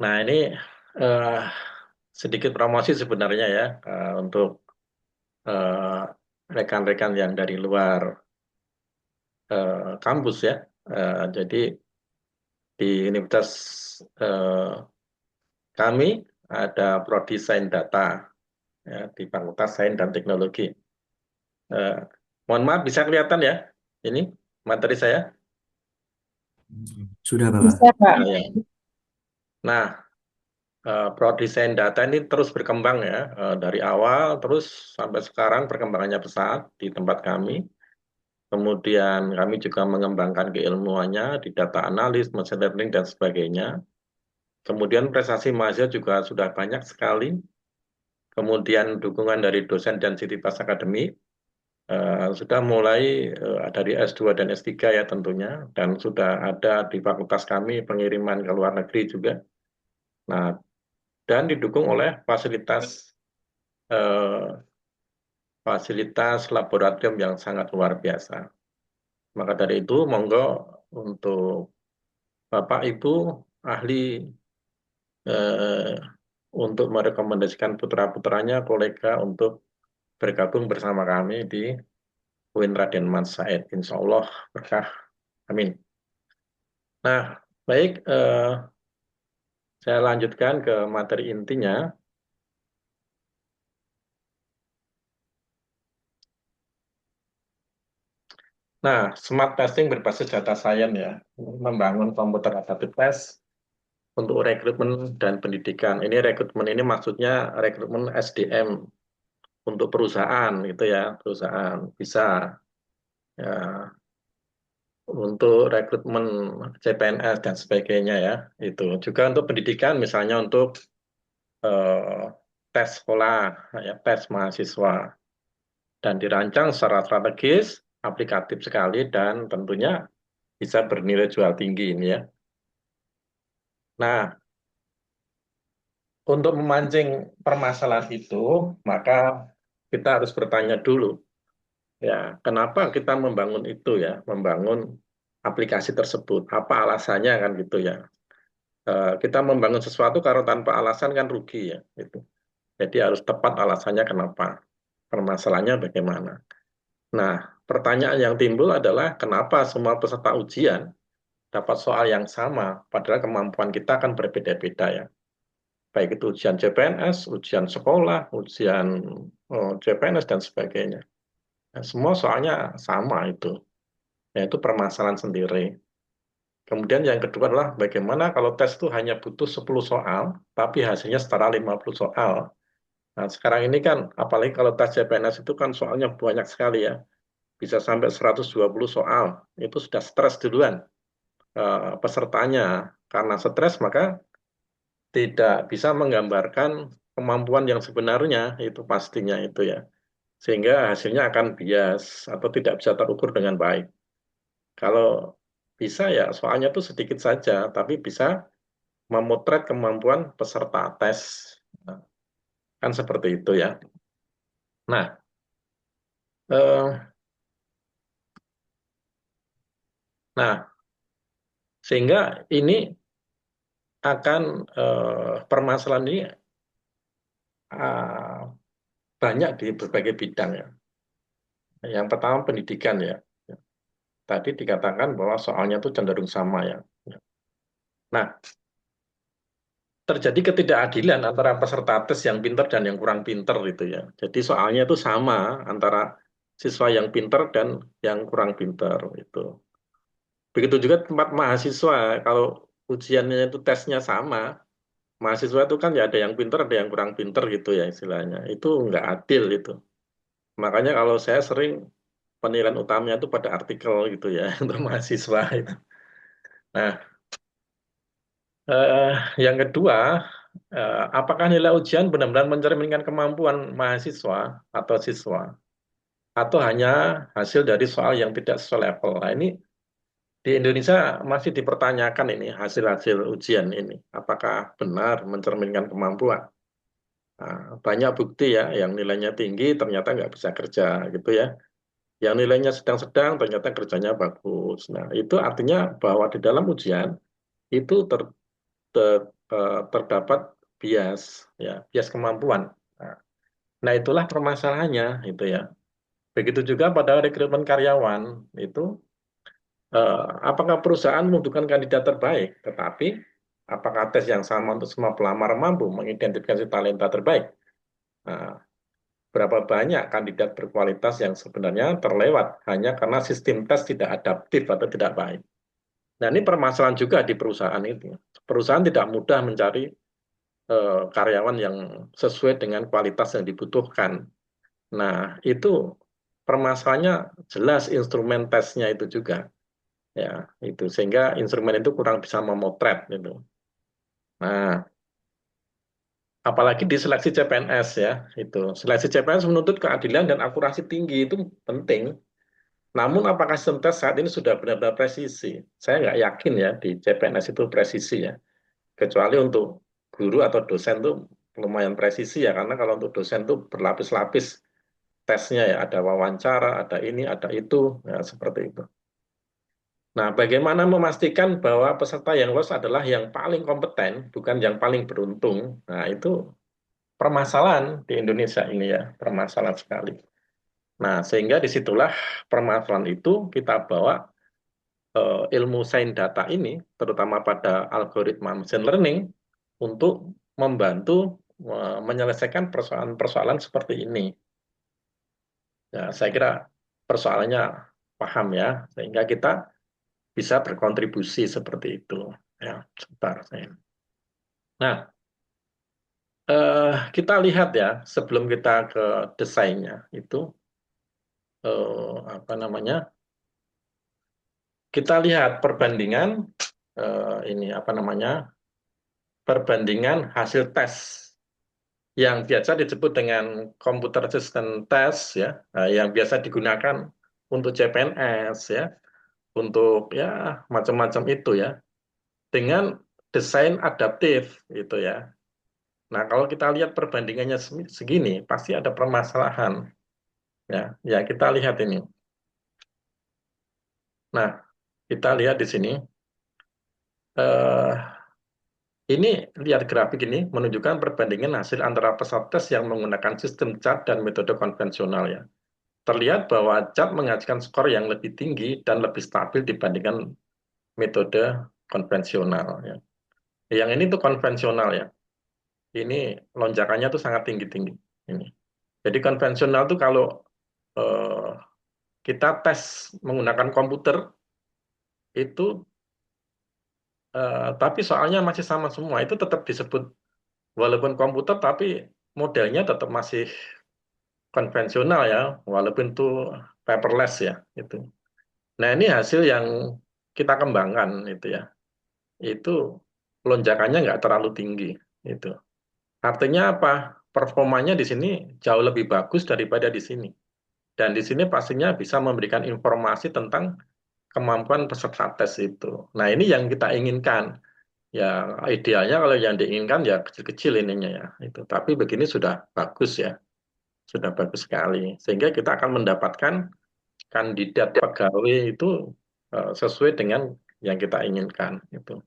Nah, ini eh, sedikit promosi sebenarnya ya untuk eh, rekan-rekan yang dari luar kampus ya. Jadi di Universitas eh, kami ada Prodi Sains Data ya, di Fakultas Sains dan Teknologi. Eh, Mohon maaf, bisa kelihatan ya ini materi saya? Sudah, Bisa, Bapak. Pak. Nah, ya. Nah, Prodi Sains Data ini terus berkembang ya dari awal terus sampai sekarang perkembangannya pesat di tempat kami. Kemudian kami juga mengembangkan keilmuannya di data analis, machine learning dan sebagainya. Kemudian prestasi mahasiswa juga sudah banyak sekali. Kemudian dukungan dari dosen dan Sivitas Akademi sudah mulai dari S2 dan S3 ya tentunya, dan sudah ada di fakultas kami pengiriman ke luar negeri juga. Nah, dan didukung oleh eh, fasilitas laboratorium yang sangat luar biasa. Maka dari itu, monggo untuk Bapak Ibu ahli eh, untuk merekomendasikan putra-putranya, kolega untuk bergabung bersama kami di UIN Raden Mas Said. Insya Allah berkah. Amin. Nah, baik, saya lanjutkan ke materi intinya. Nah, smart testing berbasis data science ya, membangun komputer adaptive test untuk rekrutmen dan pendidikan. Ini rekrutmen ini maksudnya rekrutmen SDM untuk perusahaan gitu ya, perusahaan bisa ya untuk rekrutmen CPNS dan sebagainya ya. Itu juga untuk pendidikan misalnya untuk eh, tes sekolah ya, tes mahasiswa dan dirancang secara strategis, aplikatif sekali dan tentunya bisa bernilai jual tinggi ini ya. Nah, untuk memancing permasalahan itu, maka kita harus bertanya dulu, ya, kenapa kita membangun itu ya, membangun aplikasi tersebut? Apa alasannya kan gitu ya? Kita membangun sesuatu kalau tanpa alasan kan rugi ya, gitu. Jadi harus tepat alasannya kenapa, permasalahannya bagaimana. Nah, pertanyaan yang timbul adalah kenapa semua peserta ujian dapat soal yang sama, padahal kemampuan kita kan berbeda-beda ya. Baik itu ujian CPNS, ujian sekolah, ujian CPNS dan sebagainya. Nah, semua soalnya sama itu, yaitu permasalahan sendiri. Kemudian yang kedua adalah bagaimana kalau tes itu hanya butuh 10 soal, tapi hasilnya setara 50 soal. Nah, sekarang ini kan, apalagi kalau tes CPNS itu kan soalnya banyak sekali ya, bisa sampai 120 soal. Itu sudah stres duluan pesertanya. Karena stres maka tidak bisa menggambarkan kemampuan yang sebenarnya, itu pastinya itu ya. Sehingga hasilnya akan bias atau tidak bisa terukur dengan baik. Kalau bisa ya soalnya itu sedikit saja, tapi bisa memotret kemampuan peserta tes. Nah, kan seperti itu ya. Nah, eh, nah sehingga ini akan permasalahan ini ah, banyak di berbagai bidang ya. Yang pertama pendidikan ya. Tadi dikatakan bahwa soalnya itu cenderung sama ya. Nah, terjadi ketidakadilan antara peserta tes yang pinter dan yang kurang pinter gitu ya. Jadi soalnya itu sama antara siswa yang pinter dan yang kurang pinter itu. Begitu juga tempat mahasiswa, kalau ujiannya itu tesnya sama, mahasiswa itu kan ya ada yang pinter, ada yang kurang pinter gitu ya istilahnya. Itu nggak adil itu. Makanya kalau saya sering penilaian utamanya itu pada artikel gitu ya untuk mahasiswa itu. Nah, eh, yang kedua, apakah nilai ujian benar-benar mencerminkan kemampuan mahasiswa atau siswa, atau hanya hasil dari soal yang tidak sesuai level? Nah, ini di Indonesia masih dipertanyakan ini hasil-hasil ujian ini, apakah benar mencerminkan kemampuan? Nah, banyak bukti ya, yang nilainya tinggi ternyata nggak bisa kerja gitu ya. Yang nilainya sedang-sedang ternyata kerjanya bagus. Nah, itu artinya bahwa di dalam ujian itu terdapat bias, ya, bias kemampuan. Nah, itulah permasalahannya, itu ya. Begitu juga pada rekrutmen karyawan itu, apakah perusahaan membutuhkan kandidat terbaik, tetapi apakah tes yang sama untuk semua pelamar mampu mengidentifikasi talenta terbaik? Nah, berapa banyak kandidat berkualitas yang sebenarnya terlewat hanya karena sistem tes tidak adaptif atau tidak baik. Nah, ini permasalahan juga di perusahaan itu. Perusahaan tidak mudah mencari karyawan yang sesuai dengan kualitas yang dibutuhkan. Nah, itu permasalahannya jelas instrumen tesnya itu juga. Ya, itu sehingga instrumen itu kurang bisa memotret gitu. Nah, apalagi di seleksi CPNS ya, itu. Seleksi CPNS menuntut keadilan dan akurasi tinggi itu penting. Namun apakah sistem tes saat ini sudah benar-benar presisi? Saya nggak yakin ya di CPNS itu presisi ya. Kecuali untuk guru atau dosen tuh lumayan presisi ya, karena kalau untuk dosen tuh berlapis-lapis tesnya ya, ada wawancara, ada ini, ada itu, ya seperti itu. Nah, bagaimana memastikan bahwa peserta yang lolos adalah yang paling kompeten, bukan yang paling beruntung? Nah, itu permasalahan di Indonesia ini ya, permasalahan sekali. Nah, sehingga disitulah permasalahan itu kita bawa ilmu sains data ini, terutama pada algoritma machine learning, untuk membantu menyelesaikan persoalan-persoalan seperti ini. Ya, saya kira persoalannya paham ya, sehingga kita bisa berkontribusi seperti itu. Ya, sebentar saya. Nah, kita lihat ya, sebelum kita ke desainnya itu, apa namanya, kita lihat perbandingan ini apa namanya, perbandingan hasil tes yang biasa disebut dengan computer assistant test ya, yang biasa digunakan untuk CPNS ya, untuk ya macam-macam itu ya, dengan desain adaptif itu ya. Nah, kalau kita lihat perbandingannya segini, pasti ada permasalahan ya. Ya, kita lihat ini. Nah, kita lihat di sini. Eh, ini lihat grafik ini menunjukkan perbandingan hasil antara peserta tes yang menggunakan sistem CHAT dan metode konvensional ya. Terlihat bahwa CHAT menghasilkan skor yang lebih tinggi dan lebih stabil dibandingkan metode konvensional ya. Yang ini tuh konvensional ya. Ini lonjakannya tuh sangat tinggi-tinggi ini. Jadi konvensional tuh kalau eh, kita tes menggunakan komputer itu, tapi soalnya masih sama semua, itu tetap disebut walaupun komputer tapi modelnya tetap masih konvensional ya, walaupun itu paperless ya itu. Nah, ini hasil yang kita kembangkan itu ya. Itu lonjakannya nggak terlalu tinggi itu. Artinya apa? Performanya di sini jauh lebih bagus daripada di sini. Dan di sini pastinya bisa memberikan informasi tentang kemampuan peserta tes itu. Nah, ini yang kita inginkan. Ya, idealnya kalau yang diinginkan ya kecil-kecil ininya ya. Itu. Tapi begini sudah bagus ya. Sudah bagus sekali. Sehingga kita akan mendapatkan kandidat pegawai itu sesuai dengan yang kita inginkan. Itu.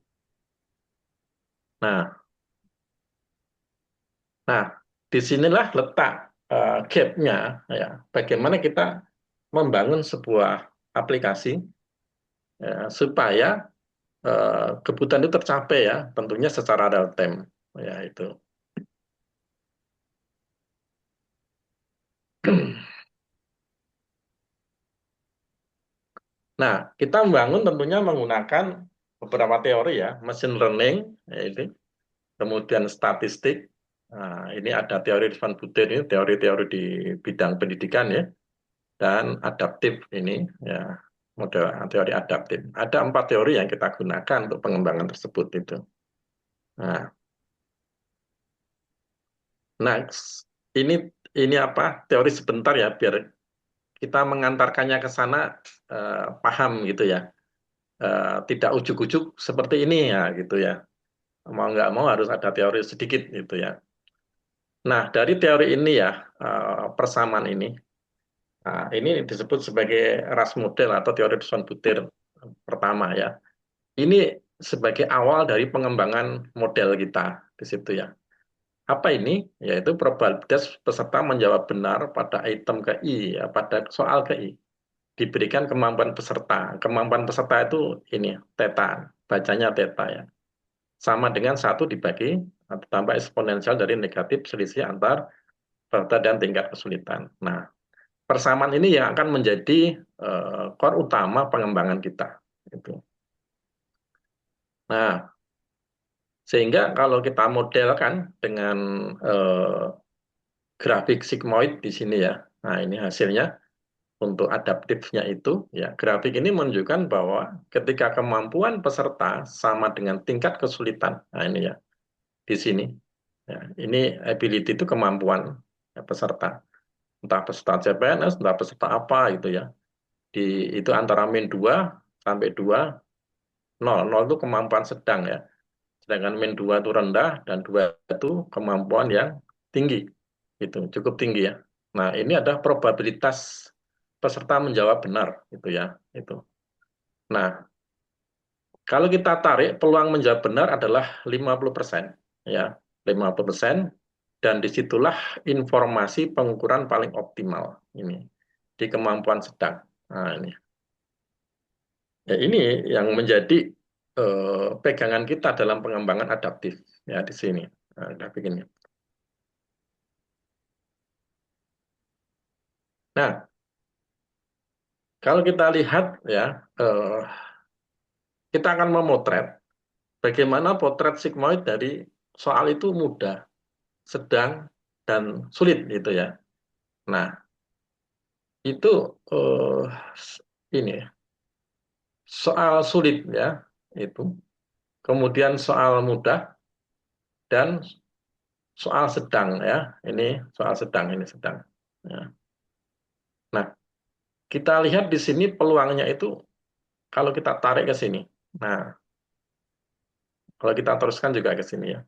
Nah, nah, disinilah letak gap-nya. Ya. Bagaimana kita membangun sebuah aplikasi supaya kebutuhan itu tercapai ya, tentunya secara real time. Ya, itu. Nah, kita membangun tentunya menggunakan beberapa teori ya, machine learning, ya itu, kemudian statistik. Nah, ini ada teori Van Butten ini teori-teori di bidang pendidikan ya, dan adaptif ini ya, model teori adaptif. Ada 4 teori yang kita gunakan untuk pengembangan tersebut itu. Nah, next ini apa? Teori sebentar ya, biar kita mengantarkannya ke sana paham gitu ya. Tidak ujuk-ujuk seperti ini ya gitu ya. Mau nggak mau harus ada teori sedikit gitu ya. Nah, dari teori ini ya, persamaan ini disebut sebagai ras model atau teori Van Buter pertama ya. Ini sebagai awal dari pengembangan model kita di situ ya. Apa ini? Yaitu probabilitas peserta menjawab benar pada item ke I, ya, pada soal ke I. Diberikan kemampuan peserta. Kemampuan peserta itu ini, theta, bacanya theta ya. Sama dengan 1 dibagi atau tambah eksponensial dari negatif selisih antar peserta dan tingkat kesulitan. Nah, persamaan ini yang akan menjadi core utama pengembangan kita. Itu. Nah, sehingga kalau kita modelkan dengan grafik sigmoid di sini ya. Nah, ini hasilnya untuk adaptifnya itu ya. Grafik ini menunjukkan bahwa ketika kemampuan peserta sama dengan tingkat kesulitan. Nah, ini ya. Di sini. Ya, ini ability itu kemampuan ya, peserta. Entah peserta CPNS, entah peserta apa gitu ya. Itu antara min 2 sampai 2, 0. 0 itu kemampuan sedang ya. Sedangkan min 2 itu rendah dan 2 itu kemampuan yang tinggi. Itu cukup tinggi ya. Nah, ini ada probabilitas peserta menjawab benar gitu ya. Itu. Nah, kalau kita tarik peluang menjawab benar adalah 50% ya. 50% dan disitulah informasi pengukuran paling optimal ini di kemampuan sedang. Nah, ini. Ya, ini yang menjadi pegangan kita dalam pengembangan adaptif ya di sini. Nah, grafik ini. Nah, kalau kita lihat ya, kita akan memotret bagaimana potret sigmoid dari soal itu mudah, sedang, dan sulit gitu ya. Nah, itu ini soal sulit ya, itu. Kemudian soal mudah dan soal sedang ya. Ini soal sedang, ini sedang. Ya. Nah, kita lihat di sini peluangnya itu kalau kita tarik ke sini. Nah, kalau kita teruskan juga ke sini ya.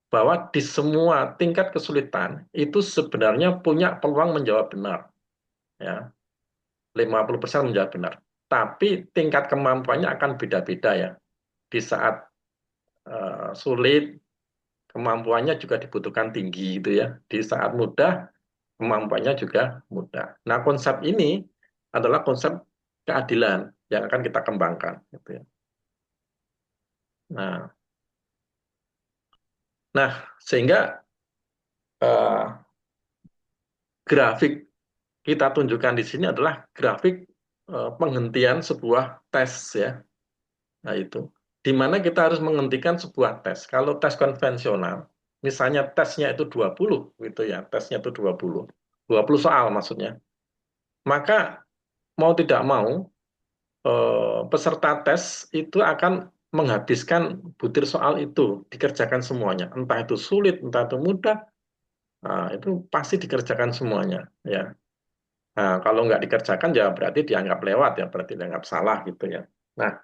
Bahwa di semua tingkat kesulitan itu sebenarnya punya peluang menjawab benar. Ya, 50% menjawab benar. Tapi tingkat kemampuannya akan beda-beda ya. Di saat sulit, kemampuannya juga dibutuhkan tinggi gitu ya. Di saat mudah, kemampuannya juga mudah. Nah, konsep ini adalah konsep keadilan yang akan kita kembangkan gitu ya. Nah, sehingga eh, grafik kita tunjukkan di sini adalah grafik penghentian sebuah tes ya. Nah, itu. Di mana kita harus menghentikan sebuah tes. Kalau tes konvensional, misalnya tesnya itu 20 gitu ya, tesnya itu 20 soal maksudnya. Maka mau tidak mau peserta tes itu akan menghabiskan butir soal itu, dikerjakan semuanya. Entah itu sulit, entah itu mudah, nah, itu pasti dikerjakan semuanya ya. Nah, kalau nggak dikerjakan ya berarti dianggap lewat ya, berarti dianggap salah gitu ya. Nah,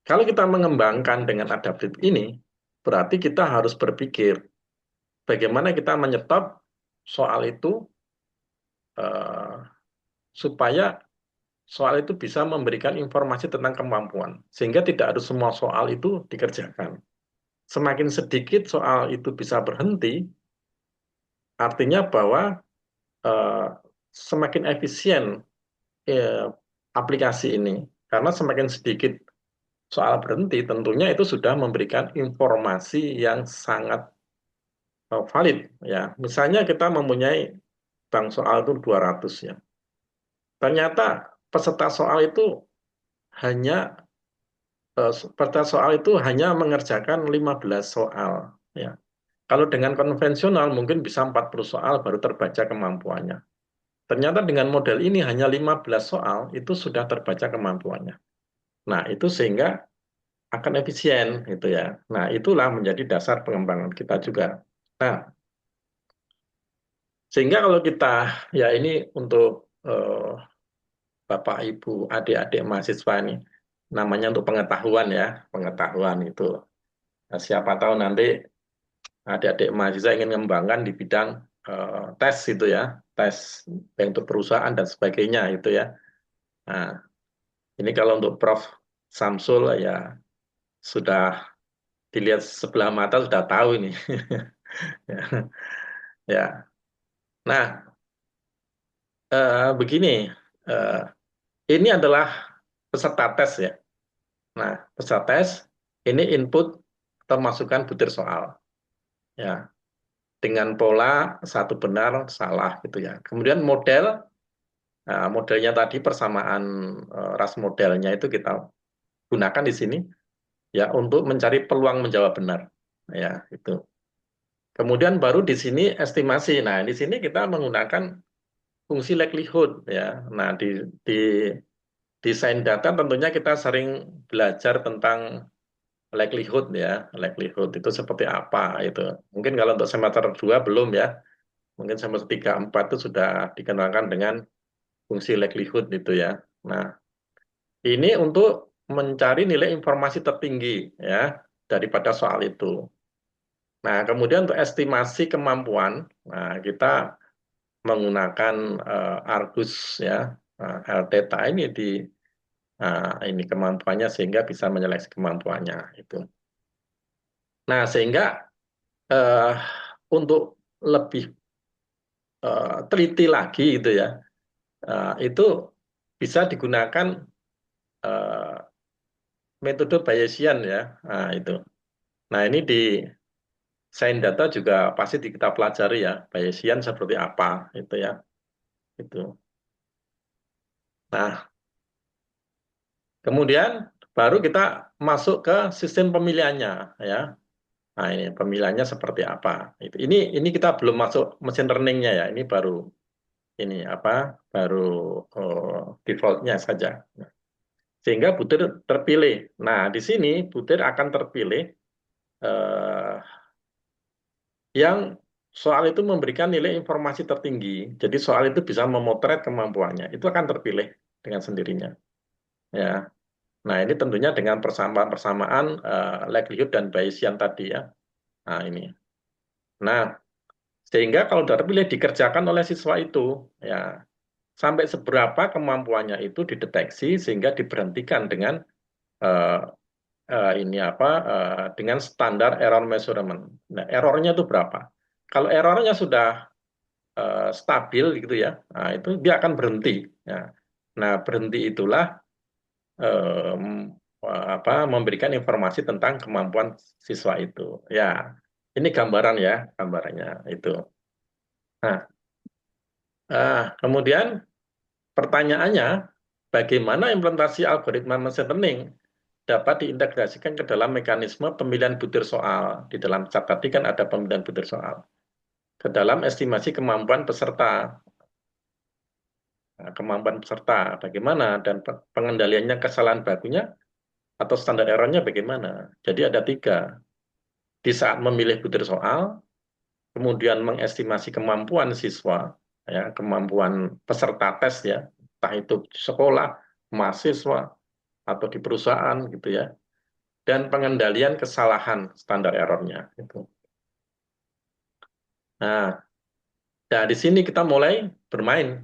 kalau kita mengembangkan dengan adaptif ini, berarti kita harus berpikir bagaimana kita menyetop soal itu eh, supaya soal itu bisa memberikan informasi tentang kemampuan, sehingga tidak harus semua soal itu dikerjakan. Semakin sedikit soal itu bisa berhenti, artinya bahwa eh, semakin efisien eh, aplikasi ini, karena semakin sedikit soal berhenti, tentunya itu sudah memberikan informasi yang sangat valid. Ya, misalnya kita mempunyai bank soal itu 200 ya. Ternyata peserta soal itu hanya peserta soal itu hanya mengerjakan 15 soal. Ya. Kalau dengan konvensional mungkin bisa 40 soal baru terbaca kemampuannya. Ternyata dengan model ini hanya 15 soal itu sudah terbaca kemampuannya. Nah, itu sehingga akan efisien gitu ya. Nah, itulah menjadi dasar pengembangan kita juga. Nah, sehingga kalau kita ya ini untuk Bapak, Ibu, adik-adik mahasiswa ini namanya untuk pengetahuan ya, pengetahuan itu. Nah, siapa tahu nanti adik-adik mahasiswa ingin mengembangkan di bidang tes itu ya, tes untuk perusahaan dan sebagainya itu ya. Nah, ini kalau untuk Prof. Samsul ya sudah dilihat sebelah mata sudah tahu ini. Ya. Ya. Nah, begini, eh, ini adalah peserta tes ya. Nah, peserta tes ini input atau masukan butir soal ya dengan pola satu benar salah gitu ya. Kemudian model, modelnya tadi persamaan ras modelnya itu kita gunakan di sini ya untuk mencari peluang menjawab benar ya itu. Kemudian baru di sini estimasi. Nah, di sini kita menggunakan fungsi likelihood ya. Nah, di desain data tentunya kita sering belajar tentang likelihood ya. Likelihood itu seperti apa itu. Mungkin kalau untuk semester 2 belum ya. Mungkin semester 3 4 itu sudah dikenalkan dengan fungsi likelihood itu ya. Nah, ini untuk mencari nilai informasi tertinggi ya daripada soal itu. Nah, kemudian untuk estimasi kemampuan, nah kita menggunakan Argus ya, LTTA ini ini kemampuannya sehingga bisa menyeleksi kemampuannya itu. Nah, sehingga eh, untuk lebih teliti lagi itu ya, itu bisa digunakan eh, metode Bayesian ya, nah itu. Nah, ini di sains data juga pasti kita pelajari ya, Bayesian seperti apa itu ya, itu. Nah, kemudian baru kita masuk ke sistem pemilihannya ya. Nah, ini pemilihannya seperti apa? Ini kita belum masuk mesin learning-nya ya. Ini baru ini apa? Baru default-nya saja. Sehingga butir terpilih. Nah, di sini butir akan terpilih eh, yang soal itu memberikan nilai informasi tertinggi. Jadi soal itu bisa memotret kemampuannya. Itu akan terpilih dengan sendirinya. Ya. Nah, ini tentunya dengan persamaan-persamaan likelihood dan Bayesian tadi ya. Nah, ini. Nah, sehingga kalau sudah terpilih dikerjakan oleh siswa itu, ya sampai seberapa kemampuannya itu dideteksi sehingga diberhentikan dengan eh, ini apa dengan standar error measurement. Nah, errornya itu berapa? Kalau errornya sudah stabil gitu ya, nah, itu dia akan berhenti. Ya. Nah, berhenti itulah em, memberikan informasi tentang kemampuan siswa itu. Ya, ini gambaran ya, gambarannya itu. Nah, kemudian pertanyaannya, bagaimana implementasi algoritma machine learning dapat diintegrasikan ke dalam mekanisme pemilihan butir soal. Di dalam cat tadi kan ada pemilihan butir soal. Ke dalam estimasi kemampuan peserta. Nah, kemampuan peserta bagaimana dan pengendaliannya kesalahan bakunya atau standar errornya bagaimana. Jadi ada tiga. Di saat memilih butir soal, kemudian mengestimasi kemampuan siswa, ya, kemampuan peserta tes ya, entah itu sekolah, mahasiswa, atau di perusahaan gitu ya, dan pengendalian kesalahan standar errornya. Gitu. Nah, dari sini kita mulai bermain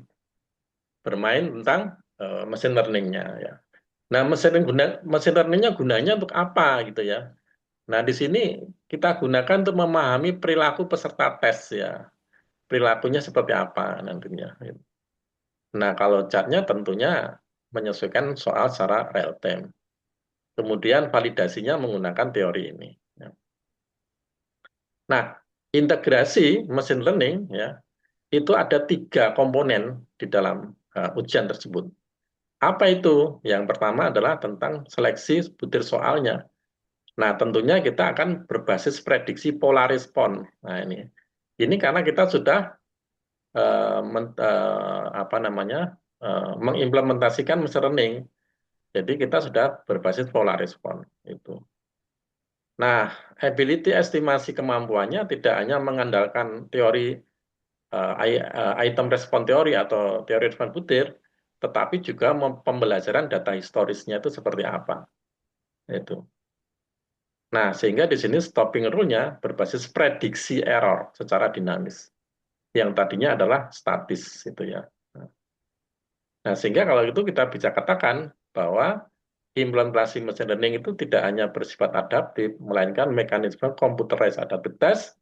tentang machine learning-nya ya. Nah, machine learning-nya gunanya untuk apa gitu ya. Nah, di sini kita gunakan untuk memahami perilaku peserta tes ya. Perilakunya seperti apa nantinya. Nah, kalau catnya tentunya menyesuaikan soal secara real time. Kemudian validasinya menggunakan teori ini. Ya. Nah, integrasi machine learning ya itu ada tiga komponen di dalam ujian tersebut. Apa itu? Yang pertama adalah tentang seleksi butir soalnya. Nah, tentunya kita akan berbasis prediksi pola respon. Nah, ini karena kita sudah apa namanya mengimplementasikan machine learning. Jadi kita sudah berbasis pola respon itu. Nah, ability estimasi kemampuannya tidak hanya mengandalkan teori item respon teori atau teori respon butir, tetapi juga pembelajaran data historisnya itu seperti apa. Itu. Nah, sehingga di sini stopping rule-nya berbasis prediksi error secara dinamis. Yang tadinya adalah statis itu ya. Nah, sehingga kalau itu kita bisa katakan bahwa implementasi machine learning itu tidak hanya bersifat adaptif, melainkan mekanisme computerized adaptive test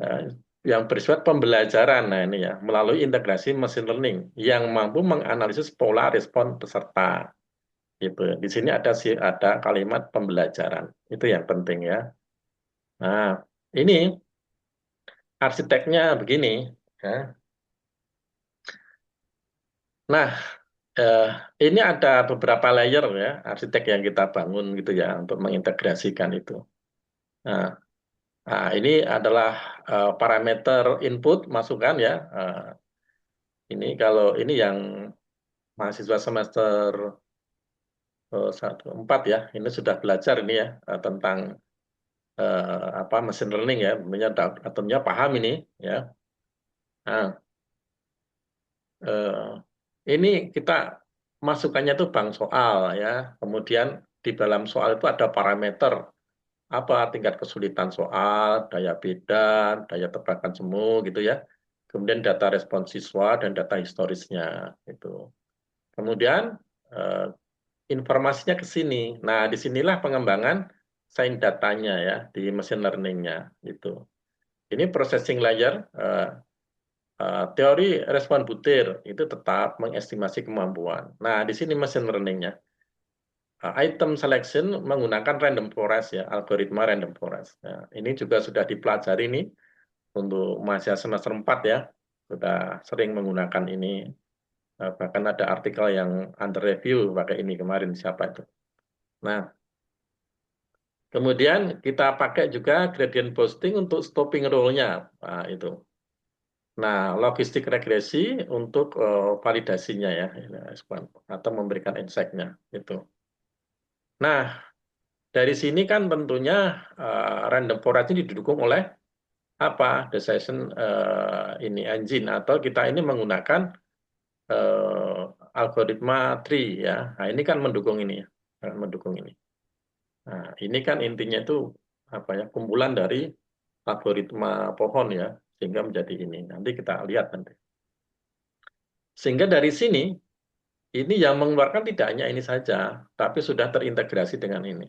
eh, yang bersifat pembelajaran. Nah, ini ya, melalui integrasi machine learning yang mampu menganalisis pola respon peserta. Gitu. Di sini ada kalimat pembelajaran. Itu yang penting ya. Nah, ini arsiteknya begini. Ya. Nah, eh, ini ada beberapa layer ya, arsitek yang kita bangun gitu ya untuk mengintegrasikan itu. Nah, ini adalah parameter input masukan ya. Ini kalau ini yang mahasiswa semester 1, 4 ya, ini sudah belajar ini ya tentang apa machine learning ya, tentunya paham ini ya. Nah, eh, ini kita masukannya itu bank soal ya. Kemudian di dalam soal itu ada parameter apa tingkat kesulitan soal, daya beda, daya tebakan semu gitu ya. Kemudian data respon siswa dan data historisnya itu. Kemudian eh, informasinya ke sini. Nah, disinilah pengembangan sains datanya ya di machine learning-nya itu. Ini processing layer teori respon butir itu tetap mengestimasi kemampuan. Nah, di sini machine learning-nya. Item selection menggunakan random forest ya, algoritma random forest. Nah, ini juga sudah dipelajari nih untuk mahasiswa semester 4 ya. Sudah sering menggunakan ini. Bahkan ada artikel yang under review pakai ini kemarin siapa itu. Nah, kemudian kita pakai juga gradient boosting untuk stopping rule-nya. Nah, itu. Nah, logistik regresi untuk validasinya ya, ini, atau memberikan insight-nya itu. Nah, dari sini kan tentunya random forest ini didukung oleh apa? Decision ini engine atau kita ini menggunakan algoritma tree ya. Nah, ini kan mendukung ini ya, mendukung ini. Nah, ini kan intinya itu apa ya? Kumpulan dari algoritma pohon ya, sehingga menjadi ini. Nanti kita lihat nanti. Sehingga dari sini ini yang mengeluarkan tidak hanya ini saja, tapi sudah terintegrasi dengan ini.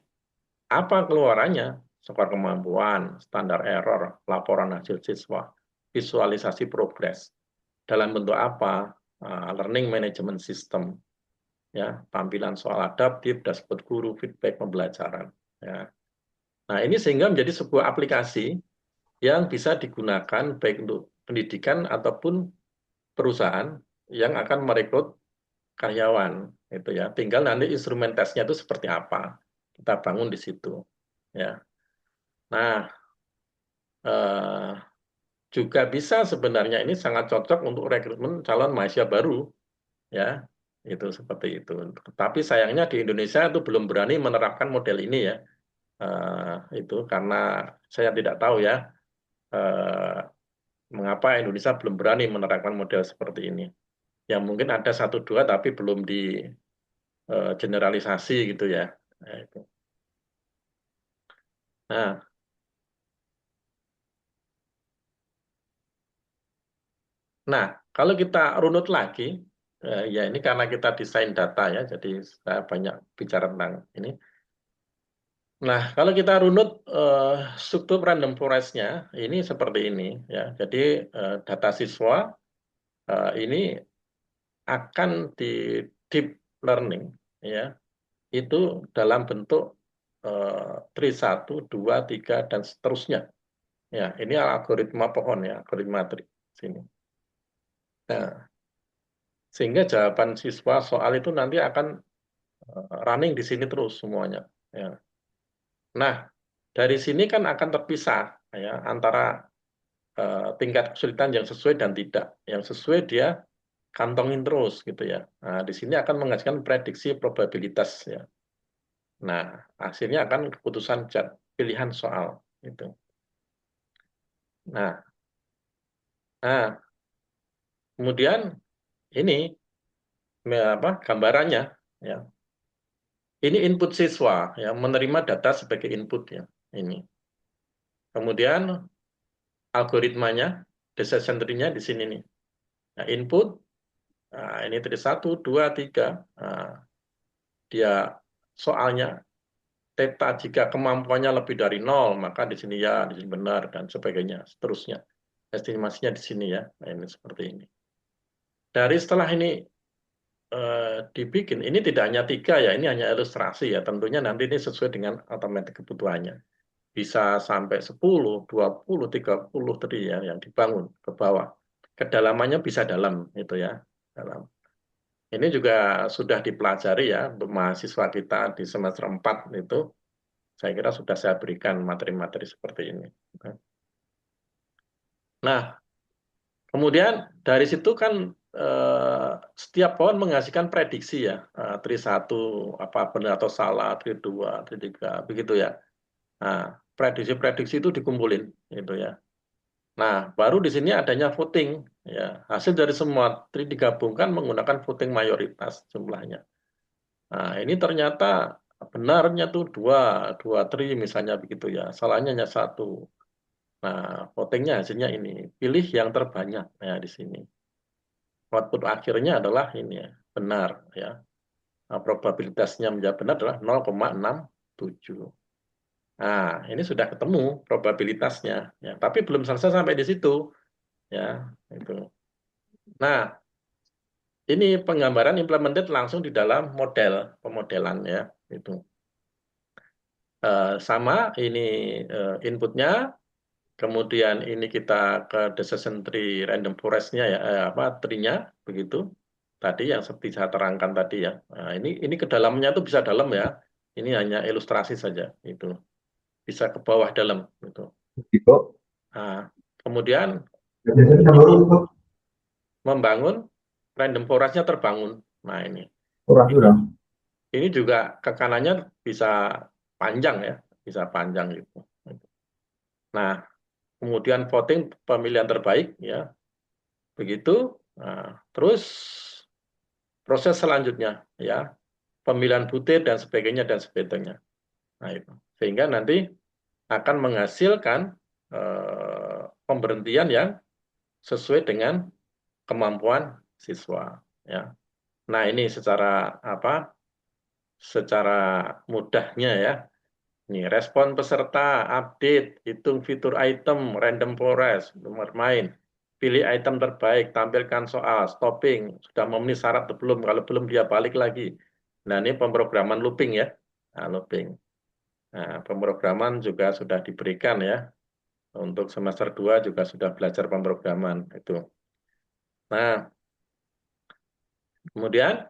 Apa keluarannya? Skor kemampuan, standar error, laporan hasil siswa, visualisasi progres. Dalam bentuk apa? Learning management system, ya, tampilan soal adaptif, dashboard guru, feedback pembelajaran. Ya. Nah, ini sehingga menjadi sebuah aplikasi yang bisa digunakan baik untuk pendidikan ataupun perusahaan yang akan merekrut karyawan itu ya. Tinggal nanti instrumen tesnya itu seperti apa. Kita bangun di situ ya. Nah, eh, juga bisa sebenarnya ini sangat cocok untuk rekrutmen calon mahasiswa baru ya. Itu seperti itu. Tapi sayangnya di Indonesia itu belum berani menerapkan model ini ya. Itu karena saya tidak tahu ya mengapa Indonesia belum berani menerapkan model seperti ini. Yang mungkin ada satu dua tapi belum di generalisasi gitu ya. Nah, itu. Nah, nah, kalau kita runut lagi, ya ini karena kita desain data ya, jadi saya banyak bicara tentang ini. Nah, kalau kita runut struktur random forest-nya, ini seperti ini ya. Jadi data siswa ini akan di deep learning ya, itu dalam bentuk tree 1, 2, 3, dan seterusnya. Ya, ini algoritma pohon ya, algoritma tree sini. Nah, sehingga jawaban siswa soal itu nanti akan running di sini terus semuanya. Ya. Nah, dari sini kan akan terpisah ya antara tingkat kesulitan yang sesuai dan tidak. Yang sesuai dia kantongin terus gitu ya. Nah, di sini akan menghasilkan prediksi probabilitas ya. Nah, hasilnya akan keputusan pilihan soal itu. Nah, nah kemudian ini apa gambarannya ya. Ini input siswa ya menerima data sebagai input ya. Ini. Kemudian algoritmanya, decision tree-nya di sini nih. Nah, input, nah, ini tadi 1, 2, 3. Nah, dia soalnya. Theta jika kemampuannya lebih dari nol, maka di sini ya, di sini benar, dan sebagainya, seterusnya. Estimasinya di sini ya. Nah, ini seperti ini. Dari setelah ini dibikin, ini tidak hanya 3 ya, ini hanya ilustrasi ya. Tentunya nanti ini sesuai dengan otomatis kebutuhannya. Bisa sampai 10, 20, 30 tadi ya, yang dibangun ke bawah. Kedalamannya bisa dalam, itu ya. Dalam. Ini juga sudah dipelajari ya, untuk mahasiswa kita di semester 4 itu, saya kira sudah saya berikan materi-materi seperti ini. Nah, kemudian dari situ kan setiap pohon menghasilkan prediksi ya, tri 1 apa benar atau salah, tri 2, tri 3, begitu ya. Nah, prediksi-prediksi itu dikumpulin gitu ya. Nah, baru di sini adanya voting ya. Hasil dari semua tri digabungkan menggunakan voting mayoritas jumlahnya. Nah, ini ternyata benarnya tuh dua tri misalnya begitu ya. Salahnya hanya 1. Nah, votingnya hasilnya ini. Pilih yang terbanyak ya di sini. Output akhirnya adalah ini ya, benar ya. Nah, probabilitasnya menjawab benar adalah 0,67. Nah, ini sudah ketemu probabilitasnya ya, tapi belum selesai sampai di situ ya, itu. Nah, ini penggambaran implemented langsung di dalam model pemodelan ya, itu. Sama ini inputnya. Kemudian ini kita ke decision tree random forest-nya ya, apa tree-nya begitu. Tadi yang seperti saya terangkan tadi ya. Nah, ini ke dalamnya itu bisa dalam ya. Ini hanya ilustrasi saja itu. Bisa ke bawah dalam itu. Gitu. Nah, kemudian Biasanya ini baru untuk membangun random forest-nya terbangun. Nah, kurang ini kurang. ini juga ke kanannya bisa panjang ya, bisa panjang gitu. Nah, kemudian voting pemilihan terbaik ya. Begitu. Nah, terus proses selanjutnya ya, pemilihan butir dan sebagainya dan sebagainya. Nah, itu. Sehingga nanti akan menghasilkan pemberhentian yang sesuai dengan kemampuan siswa ya. Nah, ini secara apa? Secara mudahnya ya. Ini respon peserta, update, hitung fitur item, random forest, bermain, pilih item terbaik, tampilkan soal, stopping, sudah memenuhi syarat atau belum, kalau belum dia balik lagi. Nah, ini pemrograman looping ya. Nah, looping. Nah, pemrograman juga sudah diberikan ya. Untuk semester 2 juga sudah belajar pemrograman itu. Nah, kemudian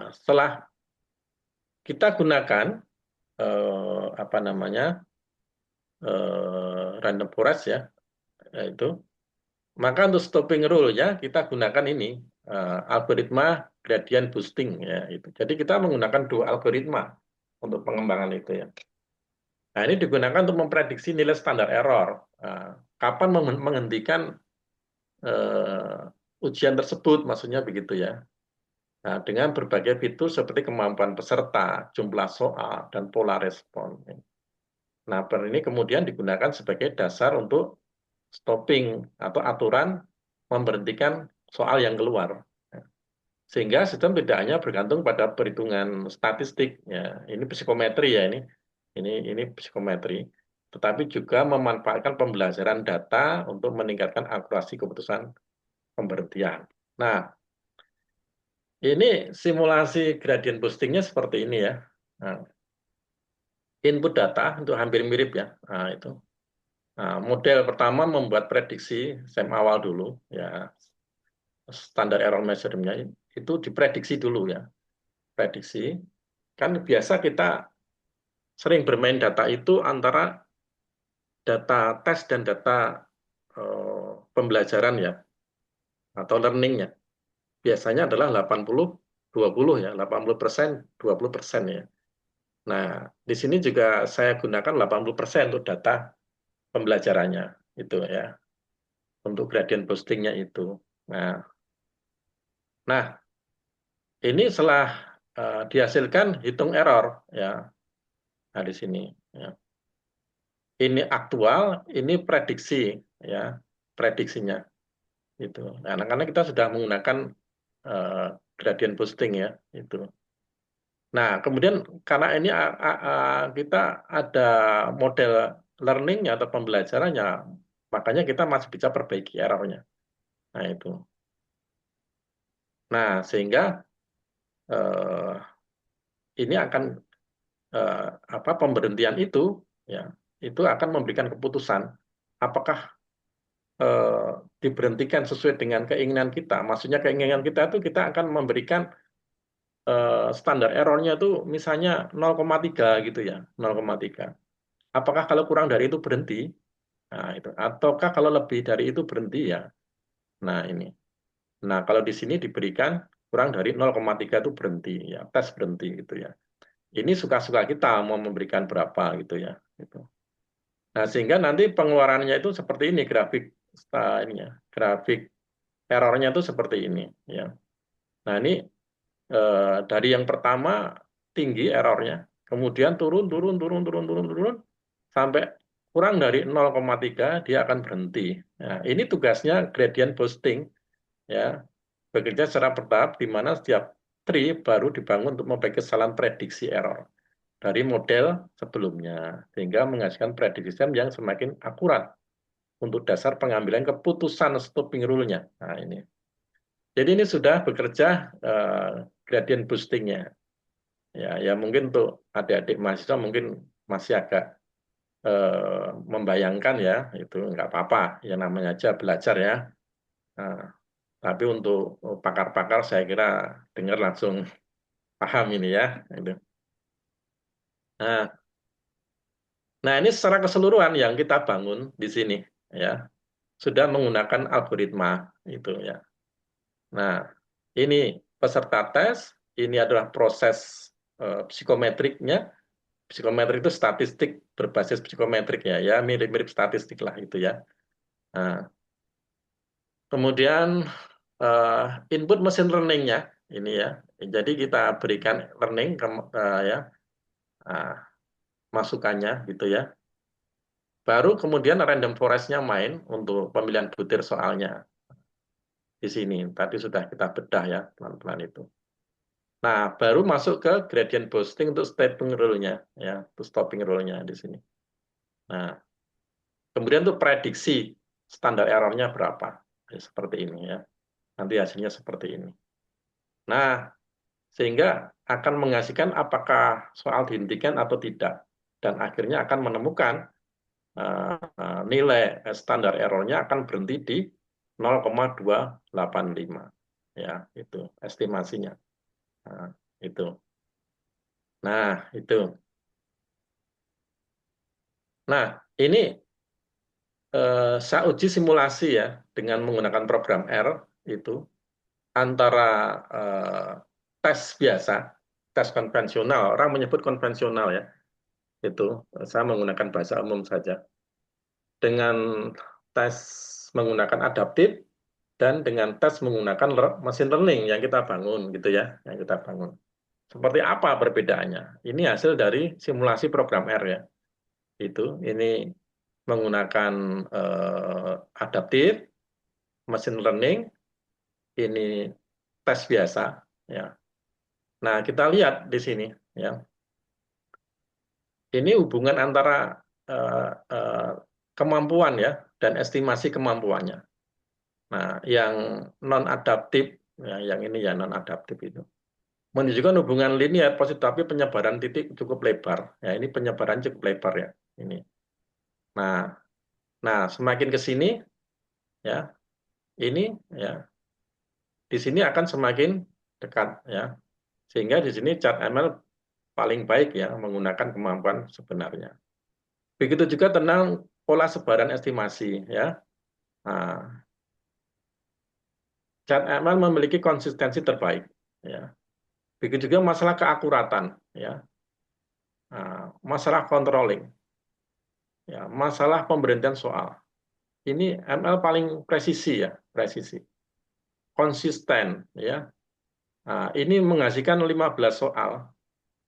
setelah kita gunakan apa namanya random forest ya, itu. Maka untuk stopping rule-nya kita gunakan ini algoritma gradient boosting ya itu. Jadi kita menggunakan 2 algoritma untuk pengembangan itu ya. Nah, ini digunakan untuk memprediksi nilai standar error. Kapan menghentikan ujian tersebut, maksudnya begitu ya. Nah, dengan berbagai fitur seperti kemampuan peserta, jumlah soal, dan pola respon. Nah, ini kemudian digunakan sebagai dasar untuk stopping atau aturan memberhentikan soal yang keluar. Sehingga sistem tidak hanya bergantung pada perhitungan statistik, ya, ini psikometri ya ini psikometri, tetapi juga memanfaatkan pembelajaran data untuk meningkatkan akurasi keputusan pemberhentian. Nah, ini simulasi gradient boostingnya seperti ini ya. Nah, input data untuk hampir mirip ya. Nah, itu. Nah, model pertama membuat prediksi SEM awal dulu, ya standar error measurement-nya itu diprediksi dulu ya. Prediksi. Kan biasa kita sering bermain data itu antara data tes dan data pembelajaran ya, atau learning-nya. Biasanya adalah 80-20 ya, 80%, 20% ya. Nah, di sini juga saya gunakan 80% untuk data pembelajarannya, itu ya, untuk gradient boosting-nya itu. Nah, ini setelah dihasilkan hitung error ya. Nah, di sini ya. Ini aktual, ini prediksi ya, prediksinya itu. Nah, karena kita sudah menggunakan gradient boosting ya, itu. Nah, kemudian karena ini kita ada model learning-nya atau pembelajarannya, makanya kita masih bisa perbaiki errornya. Nah, itu. Nah, sehingga eh, ini akan eh, pemberhentian ya itu akan memberikan keputusan apakah eh, diberhentikan sesuai dengan keinginan kita. Maksudnya keinginan kita itu kita akan memberikan standar errornya itu misalnya 0,3 gitu ya, 0,3. Apakah kalau kurang dari itu berhenti? Nah, itu. Ataukah kalau lebih dari itu berhenti ya? Nah, ini. Nah, kalau di sini diberikan kurang dari 0,3 itu berhenti ya, tes berhenti gitu ya. Ini suka-suka kita mau memberikan berapa gitu ya. Gitu. Nah, sehingga nanti pengeluarannya itu seperti ini grafik ininya, grafik errornya itu seperti ini ya. Nah, ini dari yang pertama tinggi errornya, kemudian turun turun turun turun turun turun sampai kurang dari 0,3 dia akan berhenti. Nah, ini tugasnya gradient boosting ya, bekerja secara bertahap di mana setiap tree baru dibangun untuk memperbaiki kesalahan prediksi error dari model sebelumnya sehingga menghasilkan prediksi sistem yang semakin akurat untuk dasar pengambilan keputusan stopping rule-nya. Nah, ini. Jadi ini sudah bekerja gradient boosting-nya. Ya, ya mungkin untuk adik-adik mahasiswa mungkin masih agak membayangkan ya, itu nggak apa-apa. Ya namanya aja belajar ya. Nah, tapi untuk pakar-pakar saya kira dengar langsung paham ini ya. Itu. Nah, nah ini secara keseluruhan yang kita bangun di sini ya sudah menggunakan algoritma itu ya. Nah, ini peserta tes, ini adalah proses psikometriknya. Psikometrik itu statistik berbasis psikometrik ya, ya mirip-mirip statistik lah itu ya. Nah, kemudian eh, input mesin learning-nya ini ya. Jadi kita berikan learning ya ah, masukannya gitu ya. Baru kemudian random forest-nya main untuk pemilihan butir soalnya di sini. Tadi sudah kita bedah ya pelan-pelan itu. Nah, baru masuk ke gradient boosting untuk stopping rule-nya ya, untuk stopping rule-nya di sini. Nah, kemudian untuk prediksi standar error-nya berapa? Ya, seperti ini ya. Nanti hasilnya seperti ini. Nah, sehingga akan menghasilkan apakah soal dihentikan atau tidak. Dan akhirnya akan menemukan nilai standar error-nya akan berhenti di 0,285. Ya, itu estimasinya. Nah, itu. Nah, itu. Nah, ini saya uji simulasi ya dengan menggunakan program R itu antara eh, tes biasa, tes konvensional, orang menyebut konvensional ya, itu saya menggunakan bahasa umum saja, dengan tes menggunakan adaptif dan dengan tes menggunakan machine learning yang kita bangun gitu ya, yang kita bangun. Seperti apa perbedaannya? Ini hasil dari simulasi program R ya. Ini menggunakan adaptif, machine learning, ini tes biasa ya. Nah, kita lihat di sini ya. Ini hubungan antara eh, eh, kemampuan ya dan estimasi kemampuannya. Nah, yang non adaptif ya, yang ini ya non adaptif itu menunjukkan hubungan linear positif tapi penyebaran titik cukup lebar. Ya, ini penyebaran cukup lebar ya. Ini. Nah, nah semakin ke sini ya, ini ya di sini akan semakin dekat ya. Sehingga di sini chart ML paling baik ya menggunakan kemampuan sebenarnya. Begitu juga tentang pola sebaran estimasi ya. Nah, chart ML memiliki konsistensi terbaik ya. Begitu juga masalah keakuratan ya. Nah, masalah controlling ya, masalah pemberhentian soal. Ini ML paling presisi ya, presisi. Konsisten ya. Nah, ini menghasilkan 15 soal.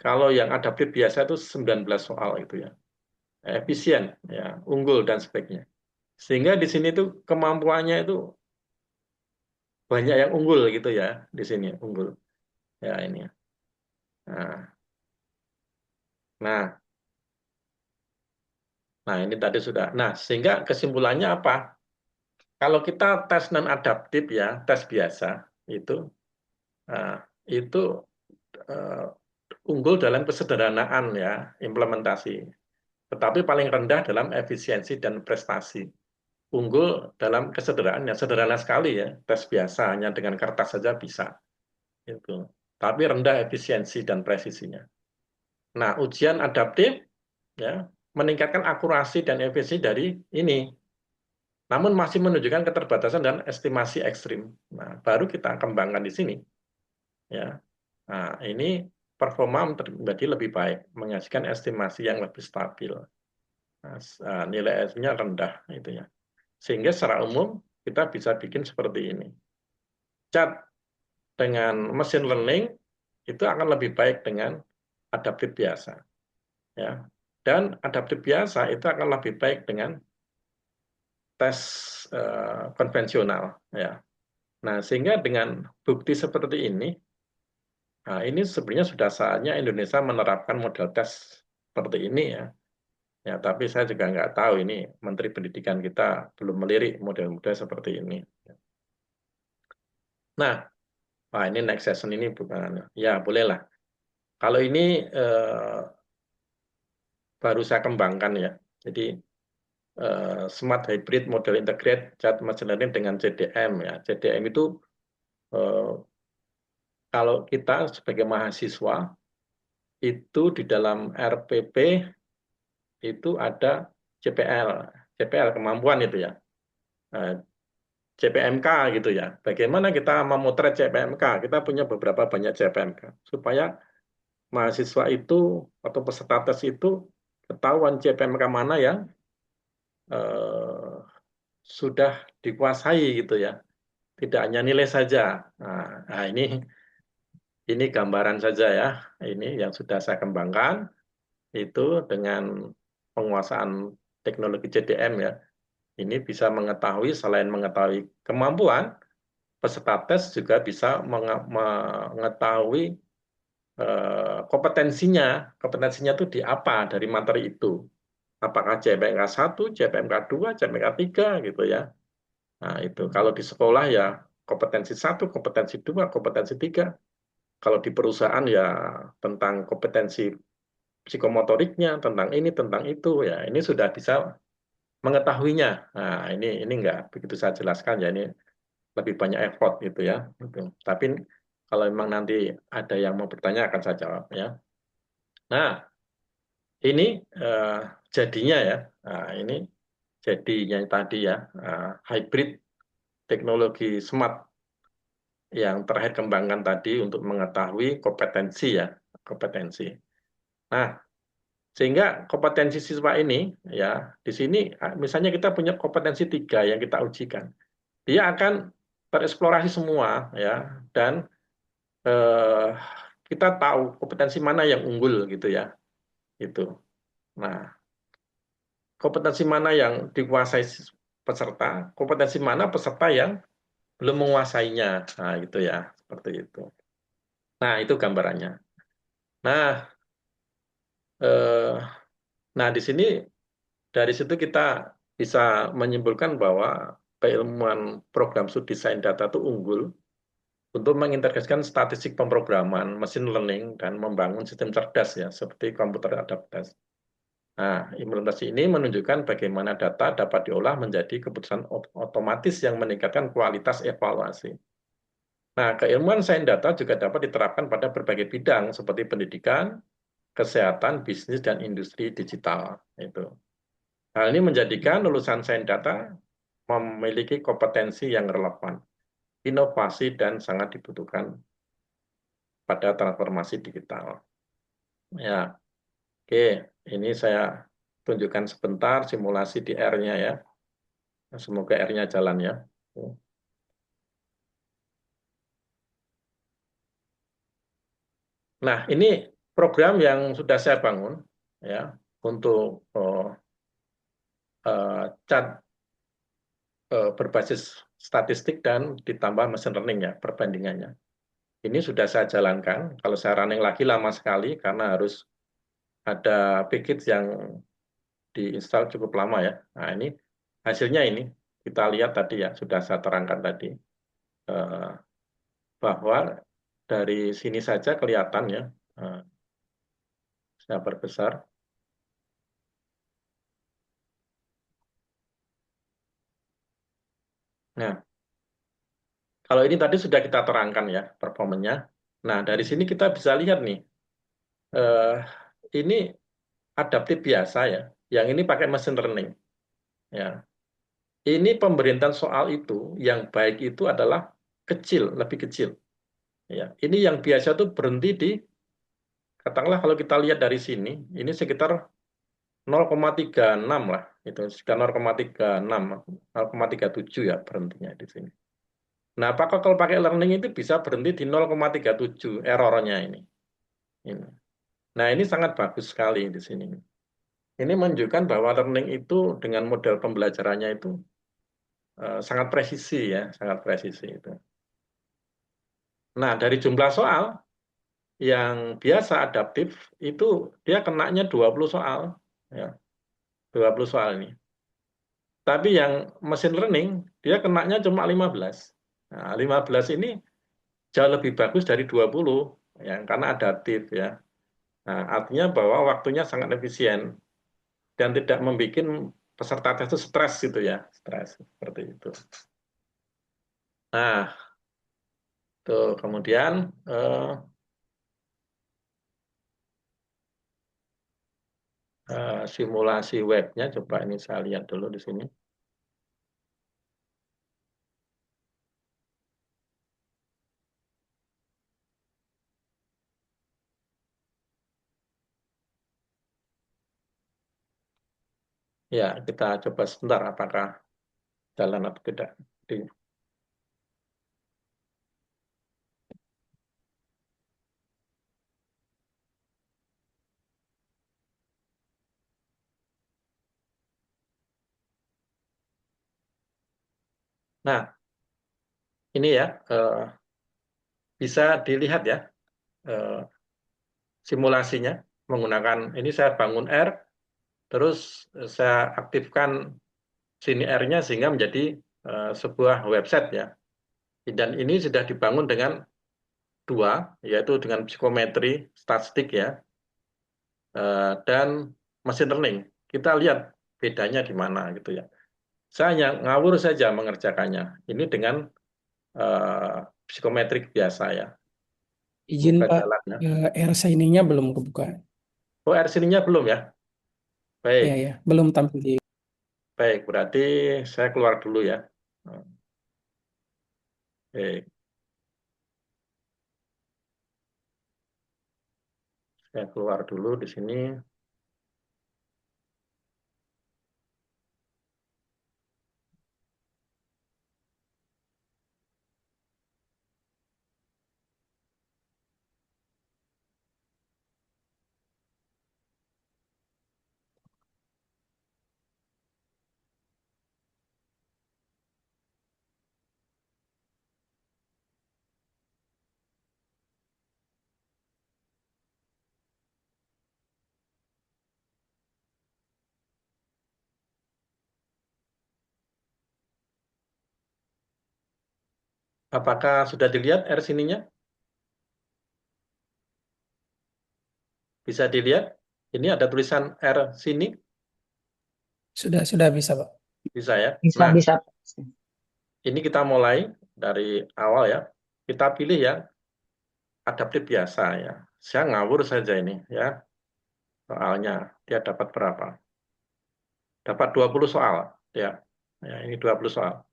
Kalau yang adaptif biasa itu 19 soal itu ya. Efisien ya, unggul dan sebagainya. Sehingga di sini tuh kemampuannya itu banyak yang unggul gitu ya di sini unggul ya ini. Nah, Nah, nah ini tadi sudah. Nah, sehingga kesimpulannya apa? Kalau kita tes non adaptif ya, tes biasa itu, nah, itu eh, unggul dalam kesederhanaan ya implementasi, tetapi paling rendah dalam efisiensi dan prestasi. Unggul dalam kesederhanaan, ya sederhana sekali ya, tes biasa hanya dengan kertas saja bisa itu. Tapi rendah efisiensi dan presisinya. Nah, ujian adaptif ya meningkatkan akurasi dan efisiensi dari ini, namun masih menunjukkan keterbatasan dan estimasi ekstrim. Nah, baru kita kembangkan di sini ya. Nah, ini performa menjadi lebih baik, menghasilkan estimasi yang lebih stabil. Nah, nilai S-nya rendah itu ya. Sehingga secara umum kita bisa bikin seperti ini. Cat dengan mesin learning itu akan lebih baik dengan adaptif biasa ya. Dan adaptif biasa itu akan lebih baik dengan tes konvensional ya. Nah, sehingga dengan bukti seperti ini, nah ini sebenarnya sudah saatnya Indonesia menerapkan model tes seperti ini ya. Ya, tapi saya juga nggak tahu ini Menteri Pendidikan kita belum melirik model-model seperti ini. Nah, ini next session ini bukan, ya bolehlah. Kalau ini baru saya kembangkan ya. Jadi Smart Hybrid Model Integrate Chat Machine Learning dengan CDM ya. CDM itu eh, kalau kita sebagai mahasiswa itu di dalam RPP itu ada CPL, CPL kemampuan itu ya. Eh, CPMK gitu ya. Bagaimana kita memotret CPMK? Kita punya beberapa banyak CPMK supaya mahasiswa itu atau peserta tes itu ketahuan CPMK mana yang eh, sudah dikuasai gitu ya. Tidak hanya nilai saja. Nah, ini gambaran saja ya. Ini yang sudah saya kembangkan itu dengan penguasaan teknologi CDM ya. Ini bisa mengetahui selain mengetahui kemampuan peserta tes juga bisa mengetahui kompetensinya. Kompetensinya itu di apa dari materi itu. Apakah CPMK 1, CPMK 2, CPMK 3 gitu ya. Nah, itu kalau di sekolah ya kompetensi 1, kompetensi 2, kompetensi 3. Kalau di perusahaan ya tentang kompetensi psikomotoriknya, tentang ini, tentang itu ya. Ini sudah bisa mengetahuinya. Nah, ini enggak begitu saya jelaskan ya, ini lebih banyak effort gitu ya. Gitu. Tapi kalau memang nanti ada yang mau bertanya akan saya jawab ya. Nah, ini eh, jadinya ya. Nah, ini jadinya tadi ya, hybrid teknologi smart yang terakhir kembangkan tadi untuk mengetahui kompetensi ya, kompetensi. Nah, sehingga kompetensi siswa ini ya di sini misalnya kita punya kompetensi 3 yang kita ujikan, dia akan tereksplorasi semua ya dan eh, kita tahu kompetensi mana yang unggul gitu ya itu. Nah, kompetensi mana yang dikuasai peserta, kompetensi mana peserta yang belum menguasainya. Nah, gitu ya, seperti itu. Nah, itu gambarannya. Nah, eh, nah di sini dari situ kita bisa menyimpulkan bahwa keilmuan program studi desain data itu unggul untuk mengintegrasikan statistik pemrograman, machine learning, dan membangun sistem cerdas ya, seperti komputer adaptasi. Nah, implementasi ini menunjukkan bagaimana data dapat diolah menjadi keputusan otomatis yang meningkatkan kualitas evaluasi. Nah, keilmuan sains data juga dapat diterapkan pada berbagai bidang seperti pendidikan, kesehatan, bisnis, dan industri digital. Itu. Hal ini menjadikan lulusan sains data memiliki kompetensi yang relevan, inovasi, dan sangat dibutuhkan pada transformasi digital. Ya, oke. Ini saya tunjukkan sebentar simulasi di R-nya ya. Semoga R-nya jalan ya. Nah, ini program yang sudah saya bangun ya untuk cat berbasis statistik dan ditambah mesin learning ya perbandingannya. Ini sudah saya jalankan. Kalau saya running lagi lama sekali karena harus ada package yang diinstal cukup lama ya. Nah, ini hasilnya ini kita lihat tadi ya, sudah saya terangkan tadi eh, bahwa dari sini saja kelihatan ya. Eh, saya perbesar. Nah, kalau ini tadi sudah kita terangkan ya performanya. Nah, dari sini kita bisa lihat nih, eh, ini adaptif biasa ya. Yang ini pakai mesin learning. Ya, ini pemerintahan soal itu yang baik itu adalah kecil, lebih kecil. Ya, ini yang biasa tuh berhenti di, katakanlah kalau kita lihat dari sini, ini sekitar 0,36 lah, itu sekitar 0,36, 0,37 ya berhentinya di sini. Nah, apakah kalau pakai learning itu bisa berhenti di 0,37 errornya ini? Ini. Nah, ini sangat bagus sekali di sini. Ini menunjukkan bahwa learning itu dengan model pembelajarannya itu sangat presisi ya, sangat presisi itu. Nah, dari jumlah soal yang biasa adaptif itu dia kenanya 20 soal ya, 20 soal ini. Tapi yang mesin learning dia kenanya cuma 15. Nah, 15 ini jauh lebih bagus dari 20 ya karena adaptif ya. Nah, artinya bahwa waktunya sangat efisien dan tidak membuat peserta tes itu stres gitu ya, stres seperti itu. Nah, tuh kemudian simulasi webnya coba ini saya lihat dulu di sini. Ya, kita coba sebentar apakah jalan atau tidak. Nah, ini ya bisa dilihat ya eh, simulasinya menggunakan ini saya bangun R, terus saya aktifkan sini R-nya sehingga menjadi sebuah website ya. Dan ini sudah dibangun dengan dua, yaitu dengan psikometri, statistik ya, dan machine learning. Kita lihat bedanya di mana gitu ya. Saya hanya ngawur saja mengerjakannya. Ini dengan eh, psikometrik biasa ya, Izin buka Pak, jalannya. RSINI-nya belum kebuka. Oh, RSINI-nya belum ya? Ya, Baik, ya, belum tampil di. baik. Berarti saya keluar dulu ya. Baik, saya keluar dulu di sini. Apakah sudah dilihat RSINI-nya? Bisa dilihat? Ini ada tulisan R sini, Sudah bisa Pak. bisa ya. Bisa, Nah, bisa. ini kita mulai dari awal ya. Kita pilih ya adaptif biasa ya. Saya ngawur saja ini ya. Soalnya dia dapat berapa? Dapat 20 soal ya. Ya, ini 20 soal.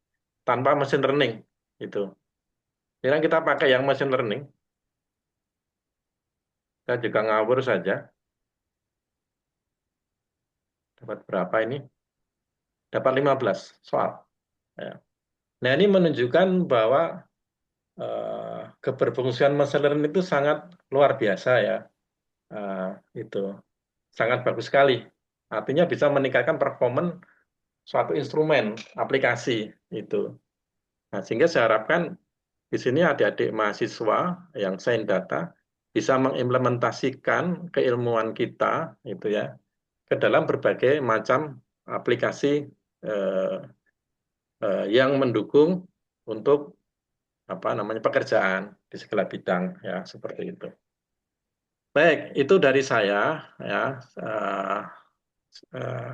Tanpa mesin learning itu. Sekarang kita pakai yang machine learning. Saya juga ngawur saja. Dapat berapa ini? Dapat 15 soal. Ya. Nah, ini menunjukkan bahwa keberfungsian machine learning itu sangat luar biasa ya. Eh, itu sangat bagus sekali. Artinya bisa meningkatkan performance suatu instrumen, aplikasi itu. Nah, sehingga saya harapkan di sini adik-adik mahasiswa yang sains data bisa mengimplementasikan keilmuan kita itu ya ke dalam berbagai macam aplikasi eh, yang mendukung untuk apa namanya pekerjaan di segala bidang ya seperti itu. Baik, itu dari saya ya. Eh, eh,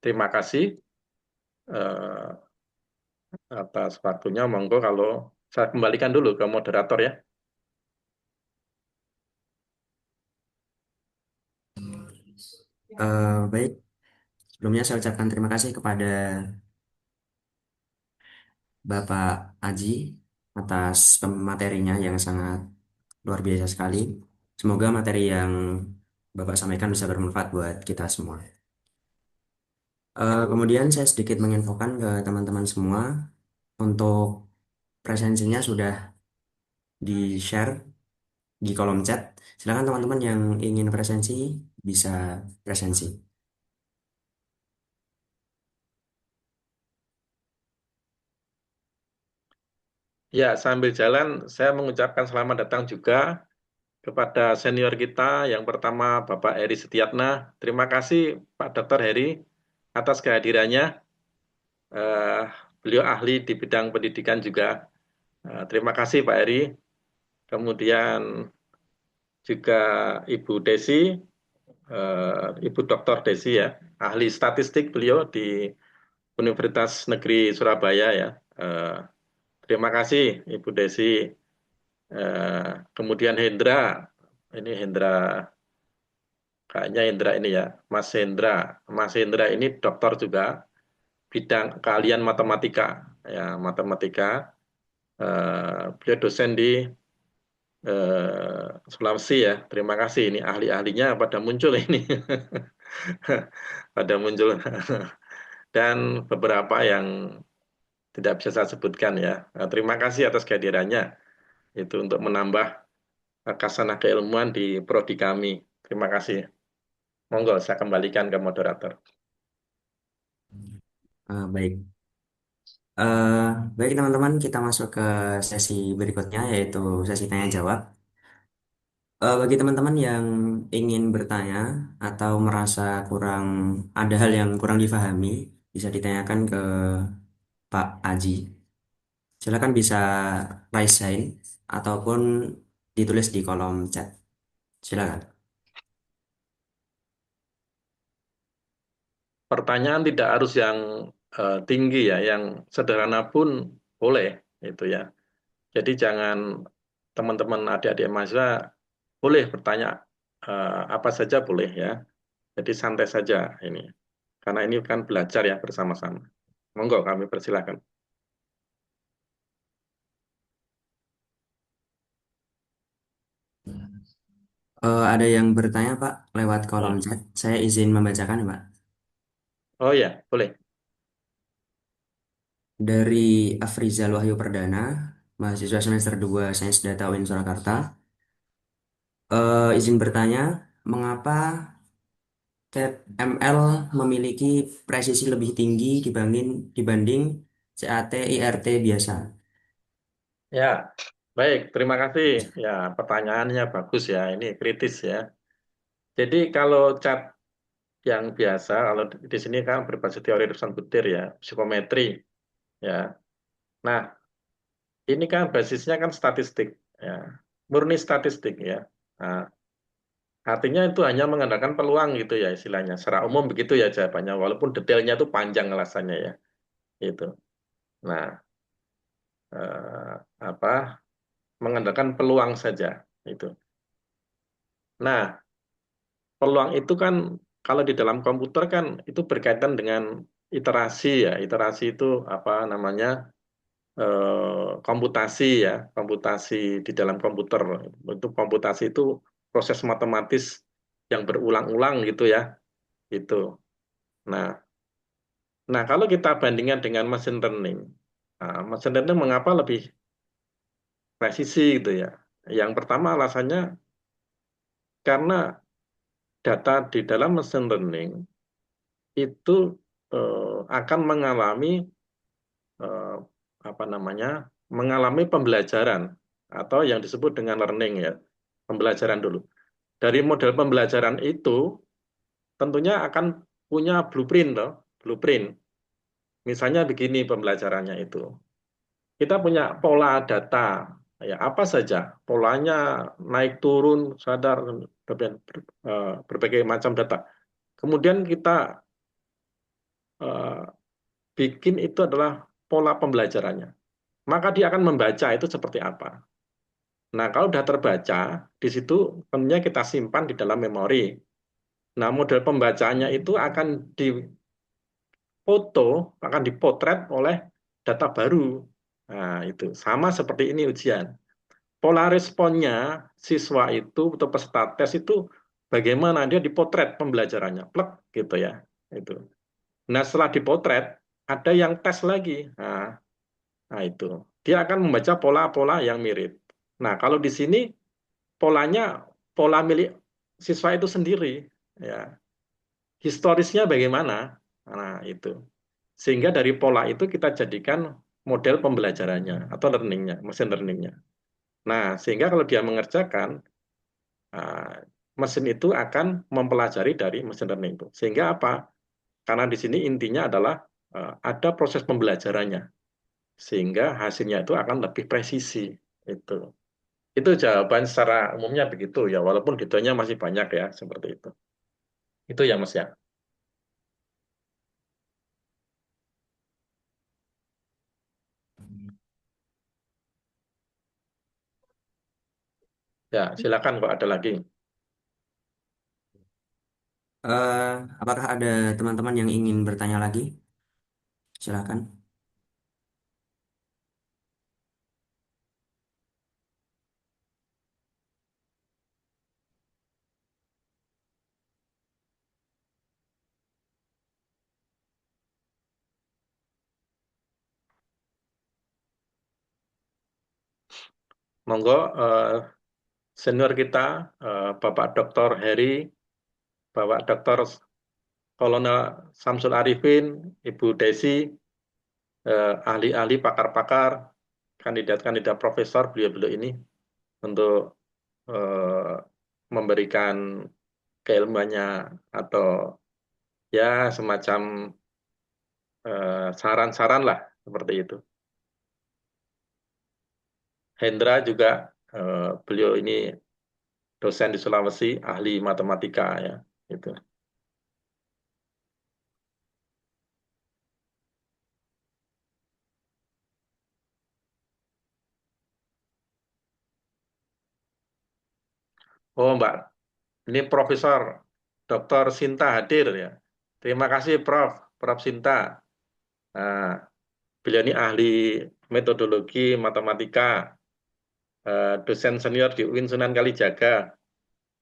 Terima kasih eh, atas waktunya. Monggo kalau saya kembalikan dulu ke moderator ya. Baik, sebelumnya saya ucapkan terima kasih kepada Bapak Aji atas materinya yang sangat luar biasa sekali. Semoga materi yang Bapak sampaikan bisa bermanfaat buat kita semua. Kemudian saya sedikit menginfokan ke teman-teman semua untuk presensinya sudah di-share di kolom chat. Silakan teman-teman yang ingin presensi bisa presensi. Ya, sambil jalan saya mengucapkan selamat datang juga kepada senior kita yang pertama Bapak Heri Setiatna. Terima kasih Pak Dr. Heri atas kehadirannya. Eh, Beliau ahli di bidang pendidikan juga. Terima kasih Pak Heri. Kemudian juga Ibu Desi, Ibu Dr. Desi ya, ahli statistik beliau di Universitas Negeri Surabaya ya. Eh, Terima kasih Ibu Desi. Kemudian Hendra, ini Hendra, kayaknya Hendra ini ya, Mas Hendra. Mas Hendra ini dokter juga, bidang keahlian matematika, ya matematika. Beliau dosen di Sulawesi ya. Terima kasih ini ahli-ahlinya pada muncul ini, pada muncul dan beberapa yang tidak bisa saya sebutkan ya. Terima kasih atas kehadirannya itu untuk menambah kasanah keilmuan di prodi kami. Terima kasih. Monggo saya kembalikan ke moderator. Baik. Eh, Baik teman-teman, kita masuk ke sesi berikutnya yaitu sesi tanya jawab. Bagi teman-teman yang ingin bertanya atau merasa kurang ada hal yang kurang difahami, bisa ditanyakan ke Pak Aji. Silakan bisa raise hand ataupun ditulis di kolom chat. Silakan. Pertanyaan tidak harus yang tinggi ya, yang sederhana pun boleh itu ya. Jadi jangan teman-teman adik-adik mahasiswa boleh bertanya apa saja boleh ya. Jadi santai saja ini. Karena ini kan belajar ya bersama-sama. Monggo kami persilakan. Ada yang bertanya Pak lewat kolom Ya. chat. Saya izin membacakan ya Pak. Oh ya, boleh. Dari Afrizal Wahyu Perdana, mahasiswa semester 2 Sains Data UIN Surakarta. Izin bertanya, mengapa CAT ML memiliki presisi lebih tinggi dibanding CAT IRT biasa? Ya, baik. Terima kasih. Ya, pertanyaannya bagus ya. Ini kritis ya. Jadi kalau cat yang biasa, kalau di sini kan berbasis teori urusan butir ya, psikometri ya. Nah, ini kan basisnya kan statistik ya, murni statistik ya. Nah, artinya itu hanya mengandalkan peluang gitu ya istilahnya. Secara umum begitu ya jawabannya, walaupun detailnya itu panjang alasannya ya. Itu. Nah, eh, apa mengandalkan peluang saja itu. Nah, peluang itu kan kalau di dalam komputer kan itu berkaitan dengan iterasi ya. Iterasi itu apa namanya? Komputasi ya, komputasi di dalam komputer. Itu komputasi itu proses matematis yang berulang-ulang gitu ya. Itu. Nah, nah kalau kita bandingkan dengan machine learning, machine learning mengapa lebih presisi gitu ya? Yang pertama alasannya karena data di dalam machine learning itu akan mengalami eh, apa namanya mengalami pembelajaran atau yang disebut dengan learning ya. pembelajaran dulu. Dari model pembelajaran itu tentunya akan punya blueprint, toh. Blueprint. Misalnya begini pembelajarannya itu. Kita punya pola data, ya apa saja polanya naik turun sadar berbagai macam data. Kemudian kita eh, bikin itu adalah pola pembelajarannya. Maka dia akan membaca itu seperti apa. Nah, kalau sudah terbaca, di situ tentunya kita simpan di dalam memori. Nah, model pembacanya itu akan difoto, akan dipotret oleh data baru. Nah, itu sama seperti ini ujian. Pola responnya siswa itu atau peserta tes itu bagaimana dia dipotret pembelajarannya, plek gitu ya. Itu. Nah, setelah dipotret ada yang tes lagi. Nah, itu. Dia akan membaca pola-pola yang mirip. Nah, kalau di sini polanya pola milik siswa itu sendiri, ya. Historisnya bagaimana? Nah, itu. Sehingga dari pola itu kita jadikan model pembelajarannya atau learningnya, mesin learningnya. Nah, sehingga kalau dia mengerjakan, ah, mesin itu akan mempelajari dari mesin learning itu. Sehingga apa? Karena di sini intinya adalah ada proses pembelajarannya, sehingga hasilnya itu akan lebih presisi. Itu. Itu jawaban secara umumnya begitu ya, walaupun detailnya masih banyak ya, seperti itu. Itu ya Mas ya. Ya, silakan kok ada lagi. Eh, apakah ada teman-teman yang ingin bertanya lagi? Silakan. Monggo senior kita Bapak Dr. Heri, Bapak Dr. Kolonel Samsul Arifin, Ibu Desi, ahli-ahli pakar-pakar, kandidat-kandidat profesor beliau-beliau ini untuk eh, memberikan keilmuannya atau ya semacam saran-saran lah seperti itu. Hendra juga beliau ini dosen di Sulawesi, ahli matematika ya, itu. Oh Mbak, ini Profesor Dr. Sinta hadir ya. Terima kasih Prof. Prof. Sinta. Nah, beliau ini ahli metodologi matematika, dosen senior di UIN Sunan Kalijaga.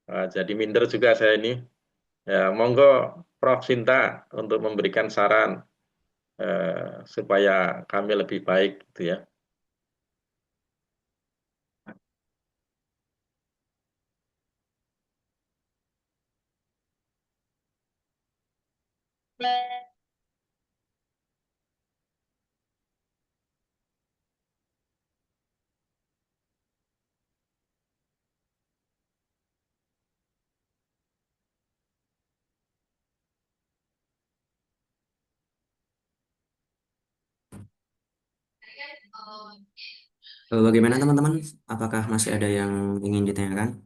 Jadi minder juga saya ini. Ya, monggo Prof. Sinta untuk memberikan saran supaya kami lebih baik gitu ya. Bagaimana teman-teman? Apakah masih ada yang ingin ditanyakan?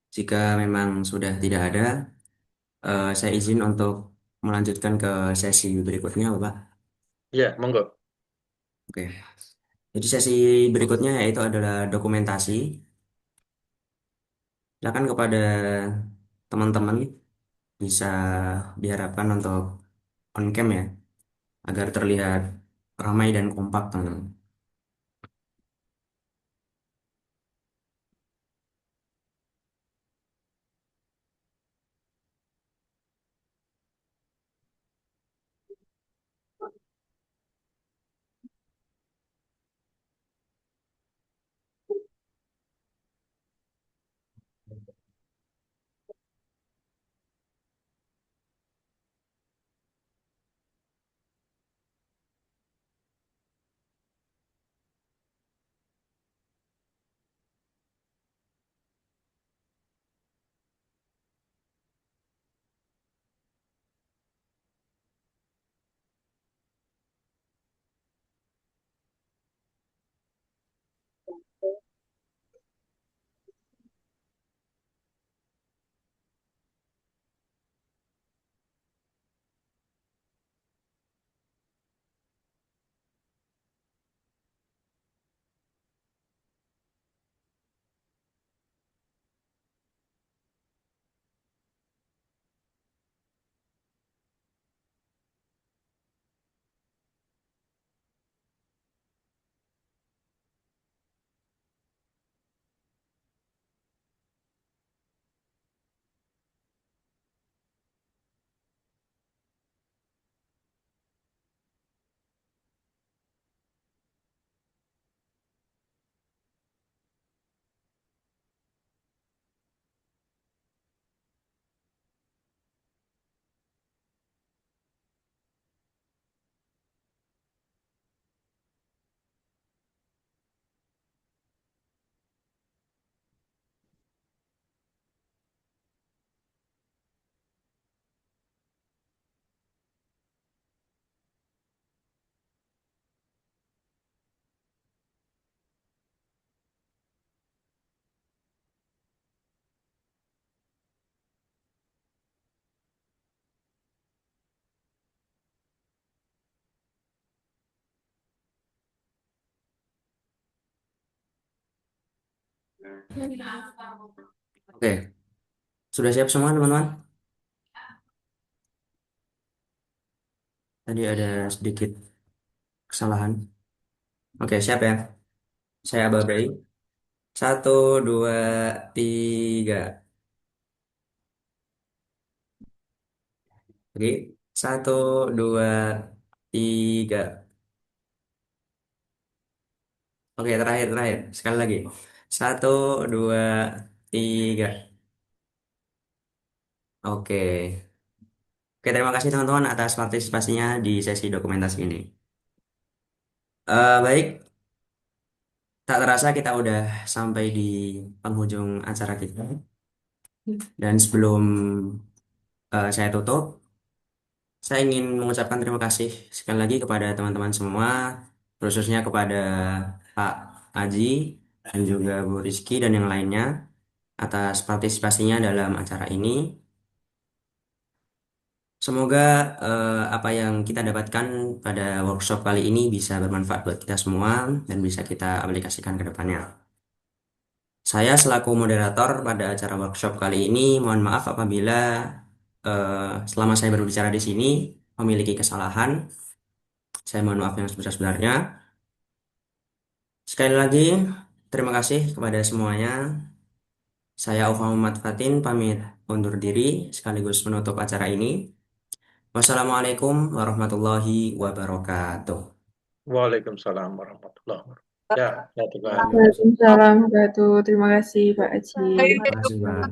Jika memang sudah tidak ada, saya izin untuk melanjutkan ke sesi berikutnya, Bapak. Ya, monggo. Oke. Jadi sesi berikutnya yaitu adalah dokumentasi. Silakan kepada teman-teman bisa diharapkan untuk on cam ya, agar terlihat ramai dan kompak, teman-teman. Oke, sudah siap semua teman-teman? Tadi ada sedikit kesalahan. Oke, siap ya? Saya Babray. 1, 2, 3. Oke, 1, 2, 3. Oke, terakhir. Sekali lagi. 1, 2, 3. Oke. Oke, terima kasih teman-teman atas partisipasinya di sesi dokumentasi ini. Baik, tak terasa kita udah sampai di penghujung acara kita. Dan sebelum saya tutup, saya ingin mengucapkan terima kasih sekali lagi kepada teman-teman semua, khususnya kepada Pak Aji dan juga Bu Rizky dan yang lainnya atas partisipasinya dalam acara ini. Semoga apa yang kita dapatkan pada workshop kali ini bisa bermanfaat buat kita semua dan bisa kita aplikasikan ke depannya. Saya selaku moderator pada acara workshop kali ini, mohon maaf apabila selama saya berbicara di sini memiliki kesalahan. Saya mohon maaf yang sebesar-besarnya. Sekali lagi, terima kasih kepada semuanya. Saya Aufa Muhammad Fatin pamit undur diri sekaligus menutup acara ini. Wassalamualaikum warahmatullahi wabarakatuh. Waalaikumsalam warahmatullahi wabarakatuh. Ya, satu lagi. Waalaikumsalam warahmatullahi. Terima kasih Pak Aji. Terima kasih, Bang.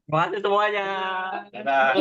Terima kasih semuanya. Dadah.